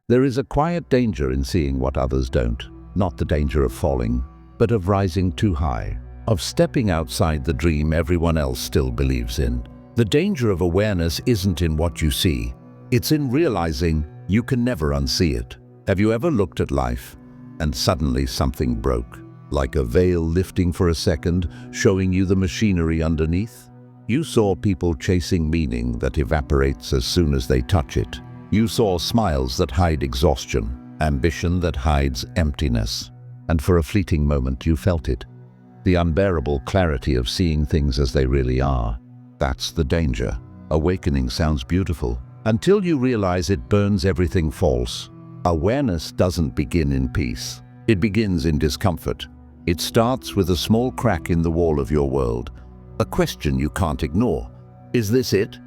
There is a quiet danger in seeing what others don't. Not the danger of falling, but of rising too high, of stepping outside the dream everyone else still believes in. The danger of awareness isn't in what you see. It's in realizing you can never unsee it. Have you ever looked at life and suddenly something broke? Like a veil lifting for a second, showing you the machinery underneath? You saw people chasing meaning that evaporates as soon as they touch it. You saw smiles that hide exhaustion, ambition that hides emptiness. And for a fleeting moment you felt it. The unbearable clarity of seeing things as they really are. That's the danger. Awakening sounds beautiful, until you realize it burns everything false. Awareness doesn't begin in peace. It begins in discomfort. It starts with a small crack in the wall of your world. A question you can't ignore. Is this it?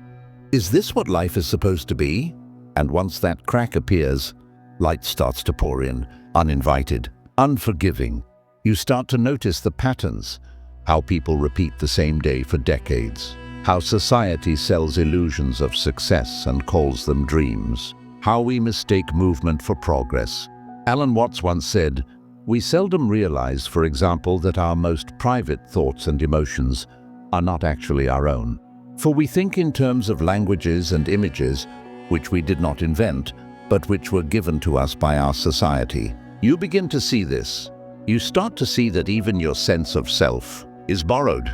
Is this what life is supposed to be? And once that crack appears, light starts to pour in, uninvited, unforgiving. You start to notice the patterns, how people repeat the same day for decades, how society sells illusions of success and calls them dreams, how we mistake movement for progress. Alan Watts once said, "We seldom realize, for example, that our most private thoughts and emotions are not actually our own. For we think in terms of languages and images which we did not invent, but which were given to us by our society." You begin to see this. You start to see that even your sense of self is borrowed.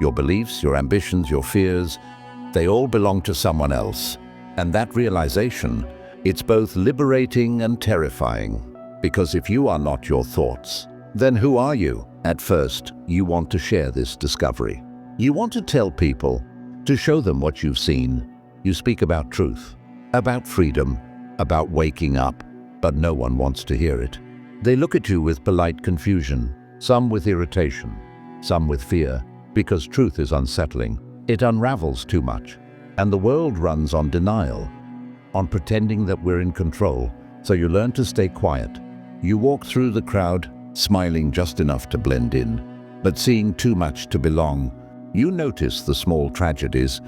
Your beliefs, your ambitions, your fears, they all belong to someone else. And that realization, it's both liberating and terrifying. Because if you are not your thoughts, then who are you? At first, you want to share this discovery. You want to tell people, to show them what you've seen. You speak about truth, about freedom, about waking up, but no one wants to hear it. They look at you with polite confusion, some with irritation, some with fear, because truth is unsettling. It unravels too much. And the world runs on denial, on pretending that we're in control, so you learn to stay quiet. You walk through the crowd, smiling just enough to blend in, but seeing too much to belong. You notice the small tragedies,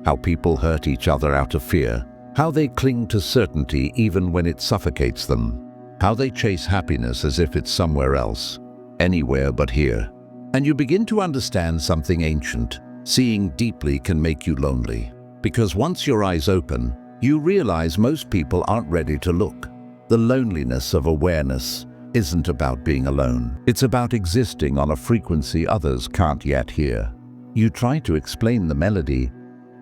how people hurt each other out of fear, how they cling to certainty even when it suffocates them, how they chase happiness as if it's somewhere else, anywhere but here. And you begin to understand something ancient. Seeing deeply can make you lonely, because once your eyes open, you realize most people aren't ready to look. The loneliness of awareness isn't about being alone. It's about existing on a frequency others can't yet hear. You try to explain the melody,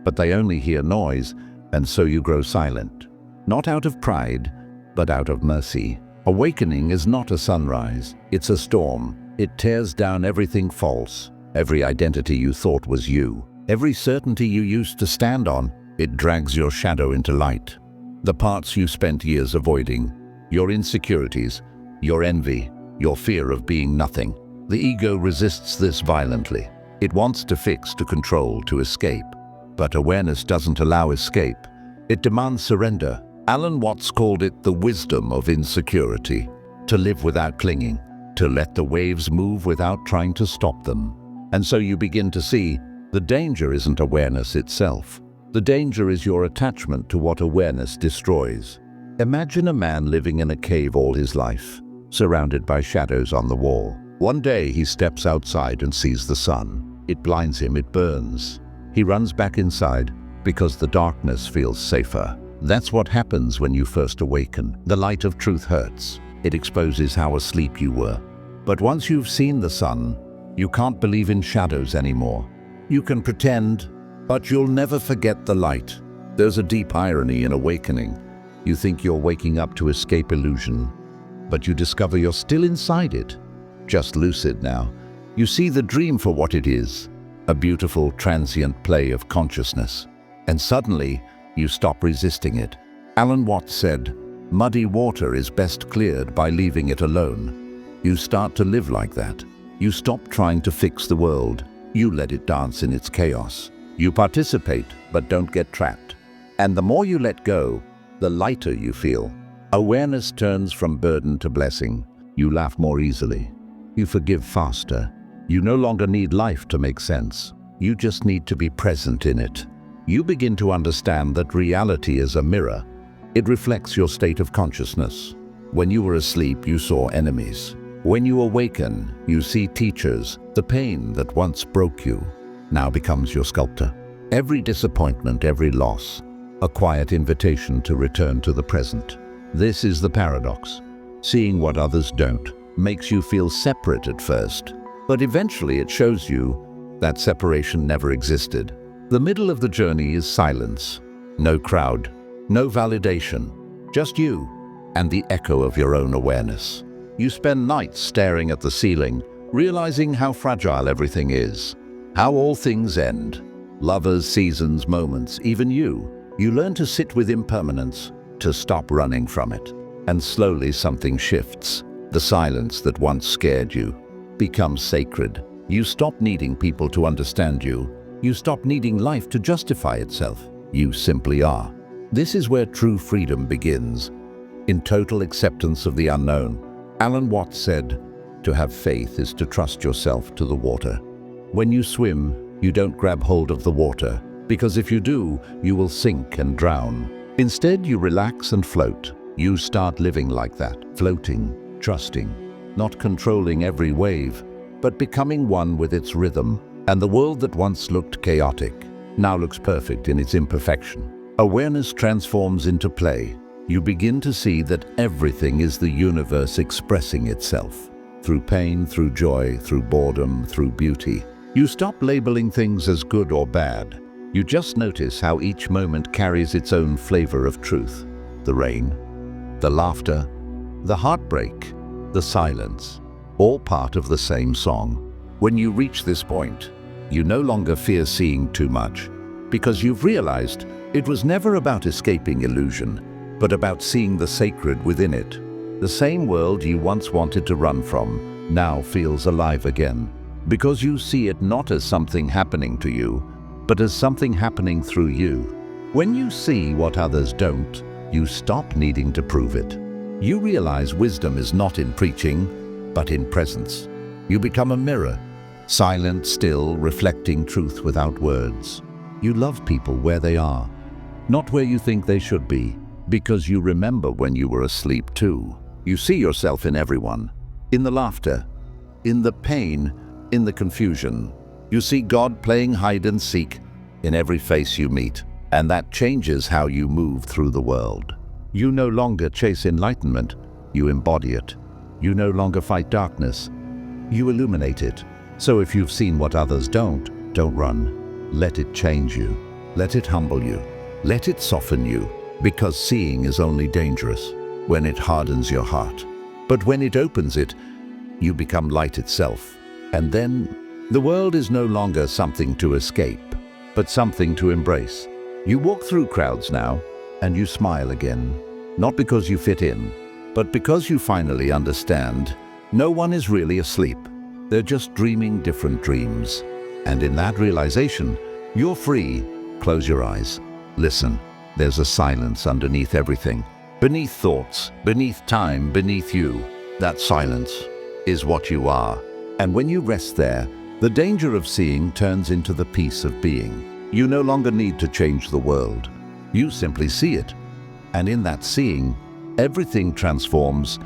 but they only hear noise, and so you grow silent. Not out of pride, but out of mercy. Awakening is not a sunrise, it's a storm. It tears down everything false, every identity you thought was you, every certainty you used to stand on. It drags your shadow into light. The parts you spent years avoiding, your insecurities, your envy, your fear of being nothing. The ego resists this violently. It wants to fix, to control, to escape. But awareness doesn't allow escape. It demands surrender. Alan Watts called it the wisdom of insecurity. To live without clinging, to let the waves move without trying to stop them. And so you begin to see the danger isn't awareness itself. The danger is your attachment to what awareness destroys. Imagine a man living in a cave all his life, surrounded by shadows on the wall. One day he steps outside and sees the sun. It blinds him, it burns. He runs back inside because the darkness feels safer. That's what happens when you first awaken. The light of truth hurts. It exposes how asleep you were. But once you've seen the sun, you can't believe in shadows anymore. You can pretend, but you'll never forget the light. There's a deep irony in awakening. You think you're waking up to escape illusion, but you discover you're still inside it, just lucid now. You see the dream for what it is, a beautiful transient play of consciousness. And suddenly, you stop resisting it. Alan Watts said, "Muddy water is best cleared by leaving it alone." You start to live like that. You stop trying to fix the world. You let it dance in its chaos. You participate, but don't get trapped. And the more you let go, the lighter you feel. Awareness turns from burden to blessing. You laugh more easily. You forgive faster. You no longer need life to make sense. You just need to be present in it. You begin to understand that reality is a mirror, It reflects your state of consciousness. When you were asleep, you saw enemies. When you awaken, you see teachers. The pain that once broke you now becomes your sculptor. Every disappointment, every loss, a quiet invitation to return to the present. This is the paradox. Seeing what others don't makes you feel separate at first, but eventually it shows you that separation never existed. The middle of the journey is silence. No crowd, no validation, just you and the echo of your own awareness. You spend nights staring at the ceiling, realizing how fragile everything is, how all things end. Lovers, seasons, moments, even you. You learn to sit with impermanence, to stop running from it. And slowly something shifts. The silence that once scared you becomes sacred. You stop needing people to understand you. You stop needing life to justify itself. You simply are. This is where true freedom begins, in total acceptance of the unknown. Alan Watts said, "To have faith is to trust yourself to the water." When you swim, you don't grab hold of the water, because if you do, you will sink and drown. Instead, you relax and float. You start living like that, floating, trusting, not controlling every wave, but becoming one with its rhythm. And the world that once looked chaotic now looks perfect in its imperfection. Awareness transforms into play. You begin to see that everything is the universe expressing itself. Through pain, through joy, through boredom, through beauty. You stop labeling things as good or bad. You just notice how each moment carries its own flavor of truth. The rain, the laughter, the heartbreak, the silence, all part of the same song. When you reach this point, you no longer fear seeing too much, because you've realized it was never about escaping illusion, but about seeing the sacred within it. The same world you once wanted to run from now feels alive again, because you see it not as something happening to you, but as something happening through you. When you see what others don't, you stop needing to prove it. You realize wisdom is not in preaching, but in presence. You become a mirror, silent, still, reflecting truth without words. You love people where they are, not where you think they should be, because you remember when you were asleep too. You see yourself in everyone, in the laughter, in the pain, in the confusion. You see God playing hide and seek in every face you meet, and that changes how you move through the world. You no longer chase enlightenment, you embody it. You no longer fight darkness, you illuminate it. So if you've seen what others don't run. Let it change you. Let it humble you. Let it soften you, because seeing is only dangerous when it hardens your heart. But when it opens it, you become light itself. And then the world is no longer something to escape, but something to embrace. You walk through crowds now, and you smile again, not because you fit in, but because you finally understand no one is really asleep. They're just dreaming different dreams. And in that realization, you're free. Close your eyes. Listen. There's a silence underneath everything. Beneath thoughts, beneath time, beneath you. That silence is what you are. And when you rest there, the danger of seeing turns into the peace of being. You no longer need to change the world. You simply see it. And in that seeing, everything transforms